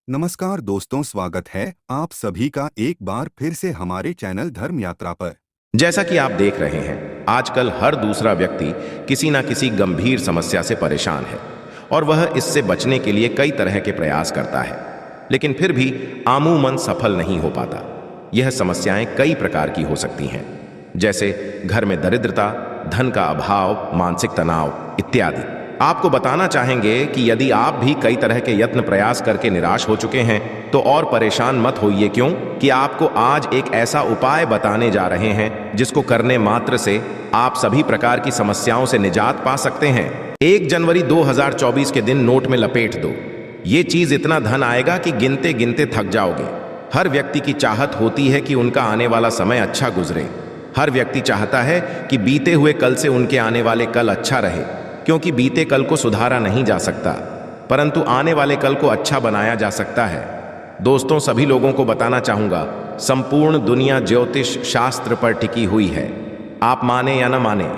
नमस्कार दोस्तों, स्वागत है आप सभी का एक बार फिर से हमारे चैनल धर्म यात्रा पर। जैसा कि आप देख रहे हैं, आजकल हर दूसरा व्यक्ति किसी न किसी गंभीर समस्या से परेशान है और वह इससे बचने के लिए कई तरह के प्रयास करता है, लेकिन फिर भी आमूमन सफल नहीं हो पाता। यह समस्याएं कई प्रकार की हो सकती हैं, जैसे घर में दरिद्रता, धन का अभाव, मानसिक तनाव इत्यादि। आपको बताना चाहेंगे कि यदि आप भी कई तरह के यत्न प्रयास करके निराश हो चुके हैं तो और परेशान मत होइए, क्यों कि आपको आज एक ऐसा उपाय बताने जा रहे हैं जिसको करने मात्र से आप सभी प्रकार की समस्याओं से निजात पा सकते हैं। 1 जनवरी 2024 के दिन नोट में लपेट दो। ये चीज इतना धन आएगा कि गिनते गिनते थक जाओगे। हर व्यक्ति की चाहत होती है कि उनका आने वाला समय अच्छा गुजरे। हर व्यक्ति चाहता है कि बीते हुए कल से उनके आने वाले कल अच्छा रहे, क्योंकि बीते कल को सुधारा नहीं जा सकता, परंतु आने वाले कल को अच्छा बनाया जा सकता है। दोस्तों, सभी लोगों को बताना चाहूंगा, संपूर्ण दुनिया ज्योतिष शास्त्र पर टिकी हुई है। आप माने या न माने,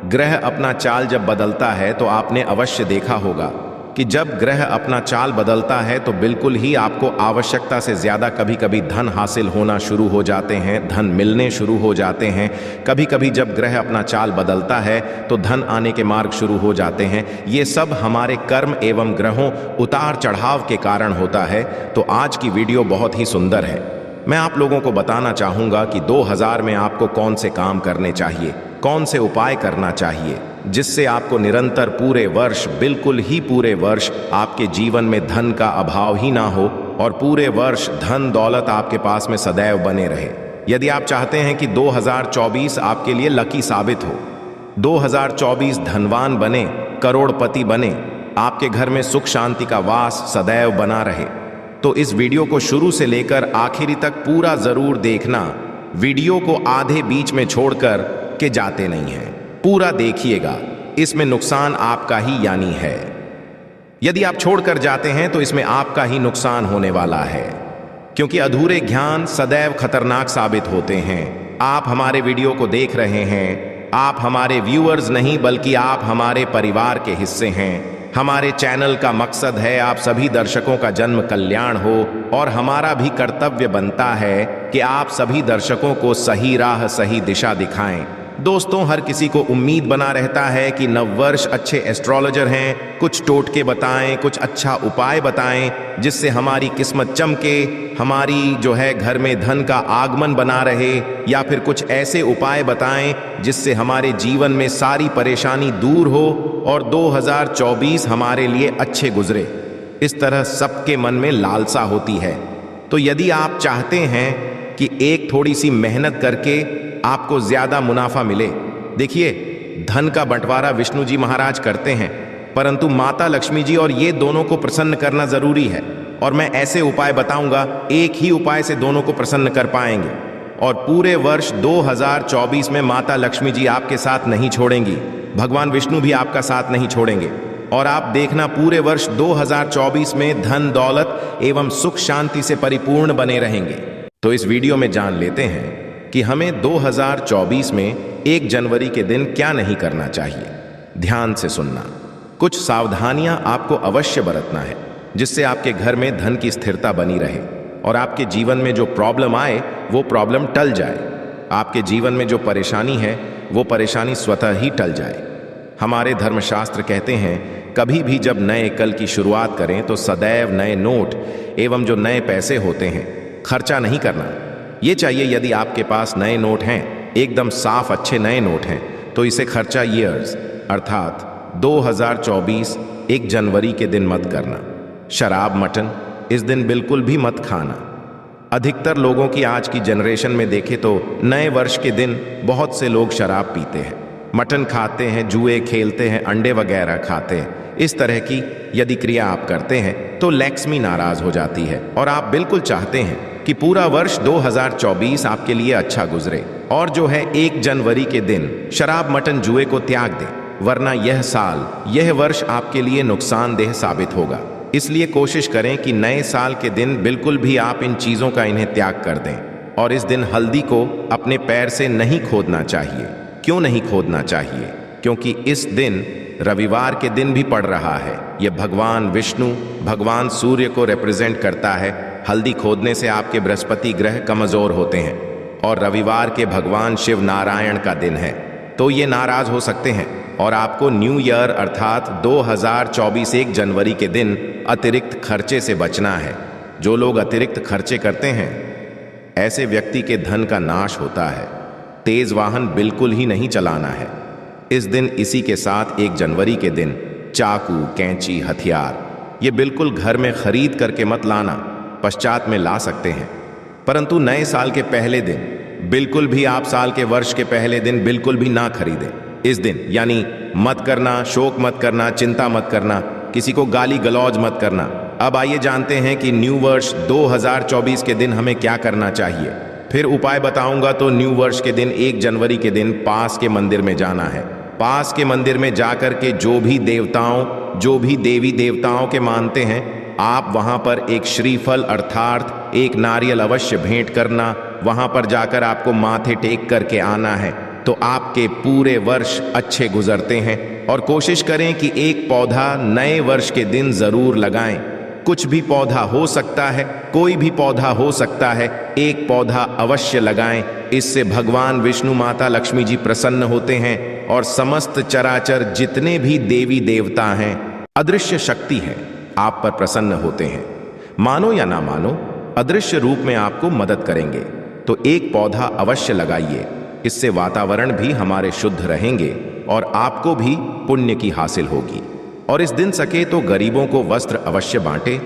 ग्रह अपना चाल जब बदलता है तो आपने अवश्य देखा होगा कि जब ग्रह अपना चाल बदलता है तो बिल्कुल ही आपको आवश्यकता से ज्यादा कभी कभी धन हासिल होना शुरू हो जाते हैं, धन मिलने शुरू हो जाते हैं। कभी कभी जब ग्रह अपना चाल बदलता है तो धन आने के मार्ग शुरू हो जाते हैं। ये सब हमारे कर्म एवं ग्रहों उतार चढ़ाव के कारण होता है। तो आज की वीडियो बहुत ही सुंदर है। मैं आप लोगों को बताना चाहूंगा कि 2000 में आपको कौन से काम करने चाहिए, कौन से उपाय करना चाहिए, जिससे आपको निरंतर पूरे वर्ष, बिल्कुल ही पूरे वर्ष आपके जीवन में धन का अभाव ही ना हो और पूरे वर्ष धन दौलत आपके पास में सदैव बने रहे। यदि आप चाहते हैं कि 2024 आपके लिए लकी साबित हो, 2024 धनवान बने, करोड़पति बने, आपके घर में सुख शांति का वास सदैव बना रहे, तो इस वीडियो को शुरू से लेकर आखिरी तक पूरा जरूर देखना। वीडियो को आधे बीच में छोड़कर के जाते नहीं हैं, पूरा देखिएगा। इसमें नुकसान आपका ही यानी है। यदि आप छोड़कर जाते हैं तो इसमें आपका ही नुकसान होने वाला है, क्योंकि अधूरे ज्ञान सदैव खतरनाक साबित होते हैं। आप हमारे वीडियो को देख रहे हैं, आप हमारे व्यूअर्स नहीं बल्कि आप हमारे परिवार के हिस्से हैं। हमारे चैनल का मकसद है आप सभी दर्शकों का जन्म कल्याण हो, और हमारा भी कर्तव्य बनता है कि आप सभी दर्शकों को सही राह, सही दिशा दिखाएं। दोस्तों, हर किसी को उम्मीद बना रहता है कि नववर्ष अच्छे एस्ट्रोलॉजर हैं, कुछ टोटके बताएं, कुछ अच्छा उपाय बताएं जिससे हमारी किस्मत चमके, हमारी जो है घर में धन का आगमन बना रहे, या फिर कुछ ऐसे उपाय बताएं जिससे हमारे जीवन में सारी परेशानी दूर हो और 2024 हमारे लिए अच्छे गुजरे। इस तरह सबके मन में लालसा होती है। तो यदि आप चाहते हैं कि एक थोड़ी सी मेहनत करके आपको ज्यादा मुनाफा मिले, देखिए, धन का बंटवारा विष्णु जी महाराज करते हैं, परंतु माता लक्ष्मी जी और ये दोनों को प्रसन्न करना जरूरी है। और मैं ऐसे उपाय बताऊंगा, एक ही उपाय से दोनों को प्रसन्न कर पाएंगे। और पूरे वर्ष 2024 में माता लक्ष्मी जी आपके साथ नहीं छोड़ेंगी, भगवान विष्णु भी आपका साथ नहीं छोड़ेंगे। और आप देखना, पूरे वर्ष 2024 में धन दौलत एवं सुख शांति से परिपूर्ण बने रहेंगे। तो इस वीडियो में जान लेते हैं कि हमें 2024 में 1 जनवरी के दिन क्या नहीं करना चाहिए। ध्यान से सुनना। कुछ सावधानियां आपको अवश्य बरतना है, जिससे आपके घर में धन की स्थिरता बनी रहे और आपके जीवन में जो प्रॉब्लम आए वो प्रॉब्लम टल जाए। आपके जीवन में जो परेशानी है वो परेशानी स्वतः ही टल जाए। हमारे धर्मशास्त्र कहते हैं, कभी भी जब नए कल की शुरुआत करें तो सदैव नए नोट एवं जो नए पैसे होते हैं खर्चा नहीं करना। ये चाहिए, यदि आपके पास नए नोट हैं, एकदम साफ अच्छे नए नोट हैं, तो इसे खर्चा ईयर्स अर्थात 2024 1 जनवरी के दिन मत करना। शराब मटन इस दिन बिल्कुल भी मत खाना। अधिकतर लोगों की आज की जनरेशन में देखें तो नए वर्ष के दिन बहुत से लोग शराब पीते हैं, मटन खाते हैं, जुए खेलते हैं, अंडे वगैरह खाते हैं। इस तरह की यदि क्रिया आप करते हैं तो लक्ष्मी नाराज हो जाती है और आप बिल्कुल चाहते हैं कि पूरा वर्ष 2024 आपके लिए अच्छा गुजरे, और जो है 1 जनवरी के दिन शराब मटन जुए को त्याग दें, वरना यह साल, यह वर्ष आपके लिए नुकसानदेह साबित होगा। इसलिए कोशिश करें कि नए साल के दिन बिल्कुल भी आप इन चीजों का इन्हें त्याग कर दें। और इस दिन हल्दी को अपने पैर से नहीं खोदना चाहिए। क्यों नहीं खोदना चाहिए? क्योंकि इस दिन रविवार के दिन भी पड़ रहा है। यह भगवान विष्णु, भगवान सूर्य को रिप्रेजेंट करता है। हल्दी खोदने से आपके बृहस्पति ग्रह कमजोर होते हैं और रविवार के भगवान शिव नारायण का दिन है, तो ये नाराज हो सकते हैं और आपको न्यू ईयर अर्थात 2024 1 जनवरी के दिन अतिरिक्त खर्चे से बचना है। जो लोग अतिरिक्त खर्चे करते हैं, ऐसे व्यक्ति के धन का नाश होता है। तेज वाहन बिल्कुल ही नहीं चलाना है इस दिन। इसी के साथ 1 जनवरी के दिन चाकू, कैंची, हथियार ये बिल्कुल घर में खरीद करके मत लाना, पश्चात में ला सकते हैं। परंतु नए साल के पहले दिन बिल्कुल भी, आप साल के वर्ष के पहले दिन बिल्कुल भी ना खरीदें इस दिन। यानी मत करना, शोक मत करना, चिंता मत करना, किसी को गाली गलौज मत करना। अब आइए जानते हैं कि न्यू वर्ष 2024 के दिन हमें क्या करना चाहिए। फिर उपाय बताऊंगा। तो न्यू वर्ष के दिन 1 जनवरी के दिन पास के मंदिर में जाना है। पास के मंदिर में जाकर के जो भी देवी देवताओं के मानते हैं, आप वहां पर एक श्रीफल अर्थात एक नारियल अवश्य भेंट करना। वहां पर जाकर आपको माथे टेक करके आना है, तो आपके पूरे वर्ष अच्छे गुजरते हैं। और कोशिश करें कि एक पौधा नए वर्ष के दिन जरूर लगाएं। कुछ भी पौधा हो सकता है, कोई भी पौधा हो सकता है, एक पौधा अवश्य लगाएं। इससे भगवान विष्णु, माता लक्ष्मी जी प्रसन्न होते हैं और समस्त चराचर जितने भी देवी देवता हैं, अदृश्य शक्ति है, आप पर प्रसन्न होते हैं। मानो या ना मानो, अदृश्य रूप में आपको मदद करेंगे। तो एक पौधा अवश्य लगाइए। इससे वातावरण भी हमारे शुद्ध रहेंगे और आपको भी पुण्य की हासिल होगी। और इस दिन सके तो गरीबों को वस्त्र अवश्य बांटे,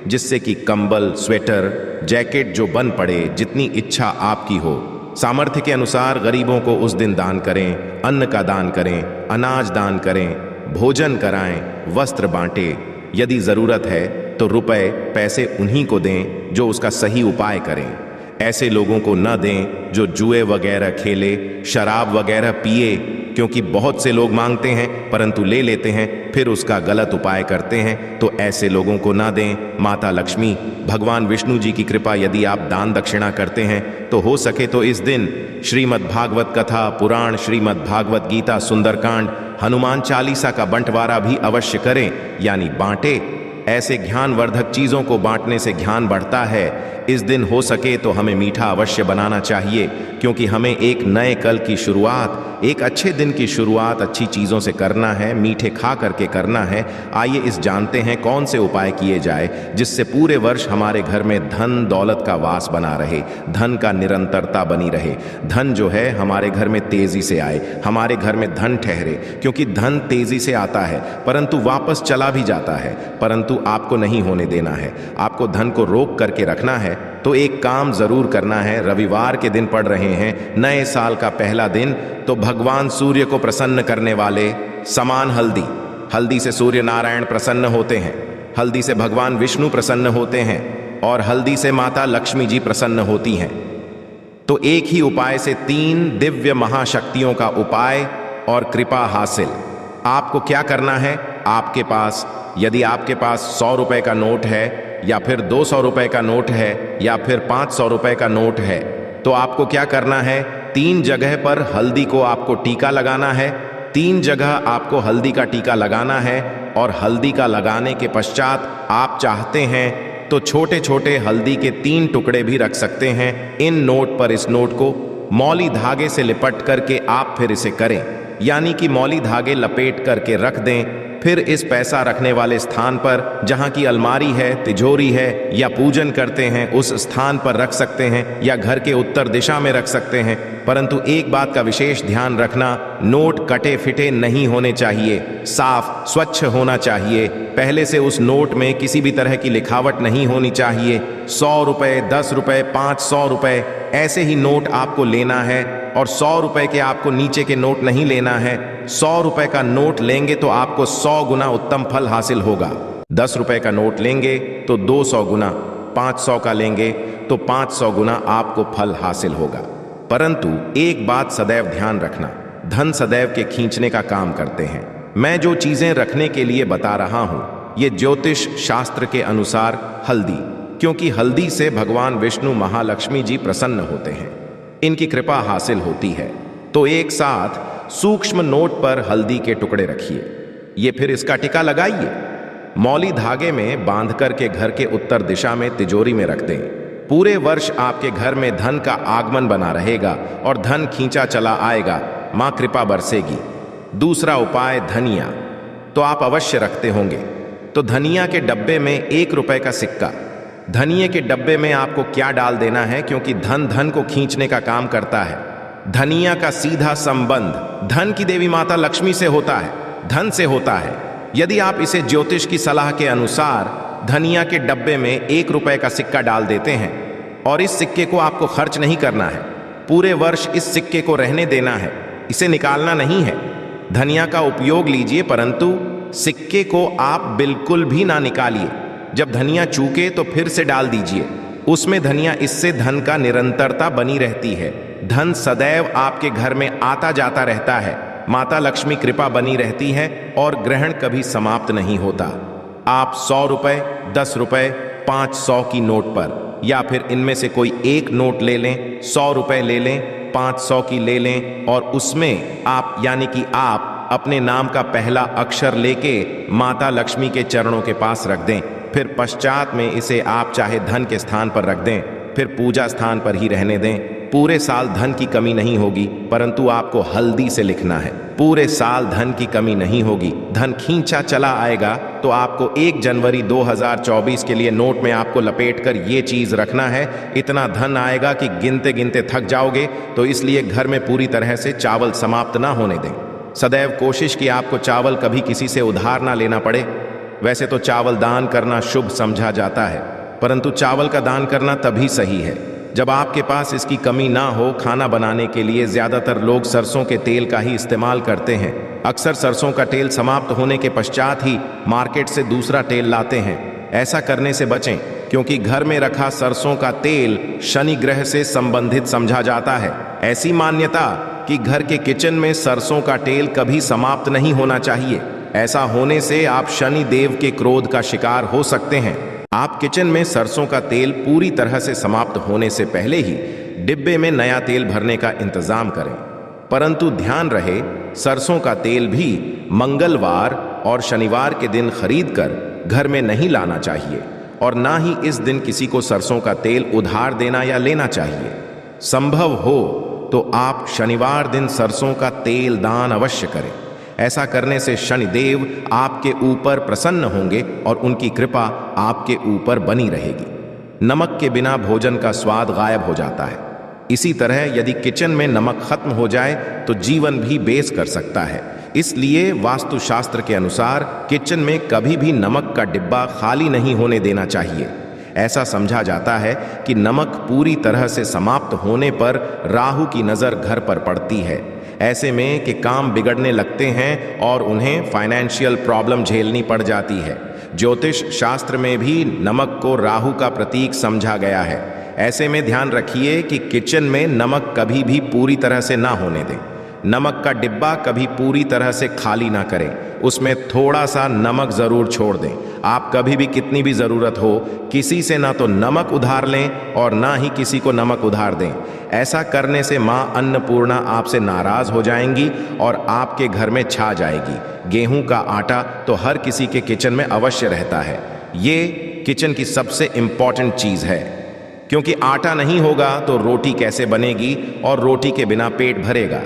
जिससे कि कंबल, स्वेटर, जैकेट जो बन पड़े, जितनी इच्छा आपकी हो, सामर्थ्य के अनुसार गरीबों को उस दिन दान करें। अन्न का दान करें, अनाज दान करें, भोजन कराएं, वस्त्र बांटे। यदि जरूरत है तो रुपए पैसे उन्हीं को दें जो उसका सही उपाय करें। ऐसे लोगों को न दें जो जुए वगैरह खेले, शराब वगैरह पिए, क्योंकि बहुत से लोग मांगते हैं परंतु ले लेते हैं, फिर उसका गलत उपाय करते हैं। तो ऐसे लोगों को ना दें। माता लक्ष्मी, भगवान विष्णु जी की कृपा यदि आप दान दक्षिणा करते हैं तो हो सके तो इस दिन श्रीमद् भागवत कथा, पुराण, श्रीमद् भागवत गीता, सुंदरकांड, हनुमान चालीसा का बंटवारा भी अवश्य करें, यानी बांटे। ऐसे ज्ञानवर्धक चीजों को बांटने से ज्ञान बढ़ता है। इस दिन हो सके तो हमें मीठा अवश्य बनाना चाहिए, क्योंकि हमें एक नए कल की शुरुआत, एक अच्छे दिन की शुरुआत अच्छी चीज़ों से करना है, मीठे खा करके करना है। आइए इस जानते हैं कौन से उपाय किए जाए जिससे पूरे वर्ष हमारे घर में धन दौलत का वास बना रहे, धन का निरंतरता बनी रहे, धन जो है हमारे घर में तेजी से आए, हमारे घर में धन ठहरे। क्योंकि धन तेजी से आता है परंतु वापस चला भी जाता है, परंतु आपको नहीं होने देना है। आपको धन को रोक करके रखना है। तो एक काम जरूर करना है। रविवार के दिन पड़ रहे हैं, नए साल का पहला दिन, तो भगवान सूर्य को प्रसन्न करने वाले समान हल्दी से सूर्य नारायण प्रसन्न होते हैं, हल्दी से भगवान विष्णु प्रसन्न होते हैं और हल्दी से माता लक्ष्मी जी प्रसन्न होती हैं। तो एक ही उपाय से 3 दिव्य महाशक्तियों का उपाय और कृपा हासिल। आपको क्या करना है? आपके पास, यदि आपके पास 100 रुपए का नोट है या फिर 200 रुपए का नोट है या फिर 500 रुपए का नोट है, तो आपको क्या करना है? 3 जगह पर हल्दी को आपको टीका लगाना है। 3 जगह आपको हल्दी का टीका लगाना है और हल्दी का लगाने के पश्चात आप चाहते हैं तो छोटे छोटे हल्दी के 3 टुकड़े भी रख सकते हैं इन नोट पर। इस नोट को मौली धागे से लिपट करके आप फिर इसे करें, यानी कि मौली धागे लपेट करके रख दें। फिर इस पैसा रखने वाले स्थान पर, जहां की अलमारी है, तिजोरी है या पूजन करते हैं, उस स्थान पर रख सकते हैं या घर के उत्तर दिशा में रख सकते हैं। परंतु एक बात का विशेष ध्यान रखना, नोट कटे फिटे नहीं होने चाहिए, साफ स्वच्छ होना चाहिए। पहले से उस नोट में किसी भी तरह की लिखावट नहीं होनी चाहिए। 100 रुपए, 10 रुपए, 500 रुपए ऐसे ही नोट आपको लेना है और 100 रुपए के आपको नीचे के नोट नहीं लेना है। 100 रुपए का नोट लेंगे तो आपको 100 गुना उत्तम फल हासिल होगा। 10 रुपए का नोट लेंगे तो 200 गुना, 500 का लेंगे तो 500 गुना आपको फल हासिल होगा। परंतु एक बात सदैव ध्यान रखना, धन सदैव के खींचने का काम करते हैं। मैं जो चीजें रखने के लिए बता रहा हूं, ये ज्योतिष शास्त्र के अनुसार हल्दी, क्योंकि हल्दी से भगवान विष्णु महालक्ष्मी जी प्रसन्न होते हैं, इनकी कृपा हासिल होती है। तो एक साथ सूक्ष्म नोट पर हल्दी के टुकड़े रखिए। ये फिर इसका टिका लगाइए। मौली धागे में बांध कर के घर के उत्तर दिशा में तिजोरी में रख दें। पूरे वर्ष आपके घर में धन का आगमन बना रहेगा और धन खींचा चला आएगा, मां कृपा बरसेगी। दूसरा उपाय, धनिया तो आप अवश्य रखते होंगे, तो धनिया के डब्बे में 1 रुपए का सिक्का। धनिये के डब्बे में आपको क्या डाल देना है, क्योंकि धन धन को खींचने का काम करता है। धनिया का सीधा संबंध धन की देवी माता लक्ष्मी से होता है, धन से होता है। यदि आप इसे ज्योतिष की सलाह के अनुसार धनिया के डब्बे में 1 रुपए का सिक्का डाल देते हैं और इस सिक्के को आपको खर्च नहीं करना है, पूरे वर्ष इस सिक्के को रहने देना है, इसे निकालना नहीं है। धनिया का उपयोग लीजिए, परंतु सिक्के को आप बिल्कुल भी ना निकालिए। जब धनिया चूके तो फिर से डाल दीजिए उसमें धनिया, इससे धन का निरंतरता बनी रहती है। धन सदैव आपके घर में आता जाता रहता है, माता लक्ष्मी कृपा बनी रहती है और ग्रहण कभी समाप्त नहीं होता। आप 100 रुपए, 10 रुपए, 500 की नोट पर या फिर इनमें से कोई एक नोट ले लें, 100 रुपए ले लें, 500 की ले लें और उसमें आप यानी कि आप अपने नाम का पहला अक्षर लेके माता लक्ष्मी के चरणों के पास रख दें। फिर पश्चात में इसे आप चाहे धन के स्थान पर रख दें, फिर पूजा स्थान पर ही रहने दें। पूरे साल धन की कमी नहीं होगी, परंतु आपको हल्दी से लिखना है। पूरे साल धन की कमी नहीं होगी, धन खींचा चला आएगा। तो आपको 1 जनवरी 2024 के लिए नोट में आपको लपेट कर ये चीज रखना है। इतना धन आएगा कि गिनते गिनते थक जाओगे। तो इसलिए घर में पूरी तरह से चावल समाप्त ना होने दें। सदैव कोशिश कि आपको चावल कभी किसी से उधार ना लेना पड़े। वैसे तो चावल दान करना शुभ समझा जाता है, परंतु चावल का दान करना तभी सही है जब आपके पास इसकी कमी ना हो। खाना बनाने के लिए ज्यादातर लोग सरसों के तेल का ही इस्तेमाल करते हैं। अक्सर सरसों का तेल समाप्त होने के पश्चात ही मार्केट से दूसरा तेल लाते हैं। ऐसा करने से बचें, क्योंकि घर में रखा सरसों का तेल शनि ग्रह से संबंधित समझा जाता है। ऐसी मान्यता कि घर के किचन में सरसों का तेल कभी समाप्त नहीं होना चाहिए। ऐसा होने से आप शनि देव के क्रोध का शिकार हो सकते हैं। आप किचन में सरसों का तेल पूरी तरह से समाप्त होने से पहले ही डिब्बे में नया तेल भरने का इंतजाम करें। परंतु ध्यान रहे, सरसों का तेल भी मंगलवार और शनिवार के दिन खरीदकर घर में नहीं लाना चाहिए और ना ही इस दिन किसी को सरसों का तेल उधार देना या लेना चाहिए। संभव हो तो आप शनिवार दिन सरसों का तेल दान अवश्य करें। ऐसा करने से शनिदेव आपके ऊपर प्रसन्न होंगे और उनकी कृपा आपके ऊपर बनी रहेगी। नमक के बिना भोजन का स्वाद गायब हो जाता है। इसी तरह यदि किचन में नमक खत्म हो जाए तो जीवन भी बेस कर सकता है। इसलिए वास्तुशास्त्र के अनुसार किचन में कभी भी नमक का डिब्बा खाली नहीं होने देना चाहिए। ऐसा समझा जाता है कि नमक पूरी तरह से समाप्त होने पर राहु की नजर घर पर पड़ती है। ऐसे में कि काम बिगड़ने लगते हैं और उन्हें फाइनेंशियल प्रॉब्लम झेलनी पड़ जाती है। ज्योतिष शास्त्र में भी नमक को राहु का प्रतीक समझा गया है। ऐसे में ध्यान रखिए कि किचन में नमक कभी भी पूरी तरह से ना होने दें। नमक का डिब्बा कभी पूरी तरह से खाली ना करें, उसमें थोड़ा सा नमक जरूर छोड़ दें। आप कभी भी कितनी भी जरूरत हो किसी से ना तो नमक उधार लें और ना ही किसी को नमक उधार दें। ऐसा करने से मां अन्नपूर्णा आपसे नाराज हो जाएंगी और आपके घर में छा जाएगी। गेहूं का आटा तो हर किसी के किचन में अवश्य रहता है। ये किचन की सबसे इंपॉर्टेंट चीज है, क्योंकि आटा नहीं होगा तो रोटी कैसे बनेगी और रोटी के बिना पेट भरेगा।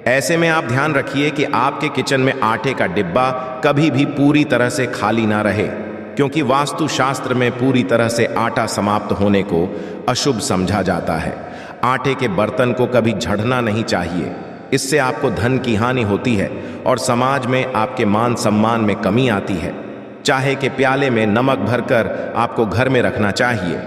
ऐसे में आप ध्यान रखिए कि आपके किचन में आटे का डिब्बा कभी भी पूरी तरह से खाली ना रहे, क्योंकि वास्तुशास्त्र में पूरी तरह से आटा समाप्त होने को अशुभ समझा जाता है। आटे के बर्तन को कभी झड़ना नहीं चाहिए, इससे आपको धन की हानि होती है और समाज में आपके मान सम्मान में कमी आती है। चाहे कि प्याले में नमक भरकर आपको घर में रखना चाहिए,